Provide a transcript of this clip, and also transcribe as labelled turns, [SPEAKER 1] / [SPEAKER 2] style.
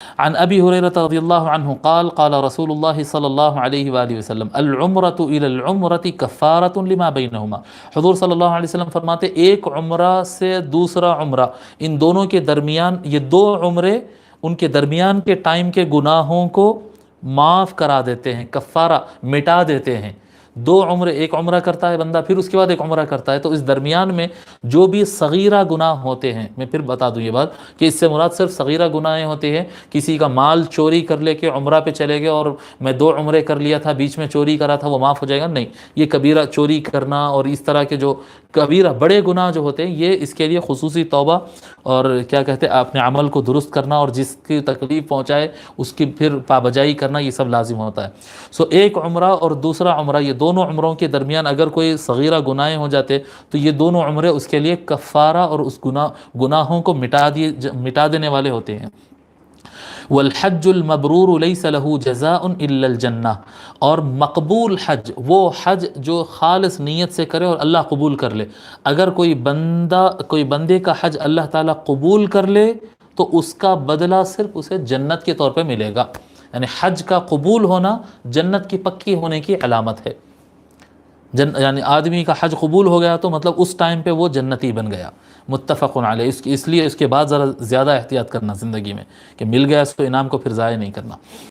[SPEAKER 1] عن ابی ہریرہ رضی اللہ عنہ قال قال رسول اللہ صلی اللہ علیہ وآلہ وسلم العمرۃ الی العمرۃ کفارۃ لما بینہما، حضور صلی اللہ علیہ وسلم فرماتے ایک عمرہ سے دوسرا عمرہ، ان دونوں کے درمیان، یہ دو عمرے ان کے درمیان کے ٹائم کے گناہوں کو معاف کرا دیتے ہیں، کفارہ مٹا دیتے ہیں۔ دو عمرے، ایک عمرہ کرتا ہے بندہ، پھر اس کے بعد ایک عمرہ کرتا ہے، تو اس درمیان میں جو بھی صغیرہ گناہ ہوتے ہیں، میں پھر بتا دوں یہ بات کہ اس سے مراد صرف صغیرہ گناہیں ہوتے ہیں، کسی کا مال چوری کر لے کے عمرہ پہ چلے گئے اور میں 2 عمرے کر لیا تھا، بیچ میں چوری کرا تھا، وہ معاف ہو جائے گا؟ نہیں، یہ کبیرہ چوری کرنا اور اس طرح کے جو کبیرہ بڑے گناہ جو ہوتے ہیں، یہ اس کے لیے خصوصی توبہ اور کیا کہتے ہیں اپنے عمل کو درست کرنا، اور جس کی تکلیف پہنچائے اس کی پھر پابجائی کرنا، یہ سب لازم ہوتا ہے۔ ایک عمرہ اور دوسرا عمرہ، یہ دونوں عمروں کے درمیان اگر کوئی صغیرہ گناہیں ہو جاتے تو یہ دونوں عمرے اس کے لیے کفارہ اور اس گناہوں کو مٹا دینے والے ہوتے ہیں۔ والحج المبرور لیس له جزاء الا الجنہ، اور مقبول حج وہ حج جو خالص نیت سے کرے اور اللہ قبول کر لے۔ اگر کوئی بندے کا حج اللہ تعالیٰ قبول کر لے تو اس کا بدلہ صرف اسے جنت کے طور پہ ملے گا، یعنی حج کا قبول ہونا جنت کی پکی ہونے کی علامت ہے۔ یعنی آدمی کا حج قبول ہو گیا تو مطلب اس ٹائم پہ وہ جنتی بن گیا۔ متفق علیہ، اس لیے اس کے بعد ذرا زیادہ احتیاط کرنا زندگی میں کہ مل گیا اس کو انعام کو پھر ضائع نہیں کرنا۔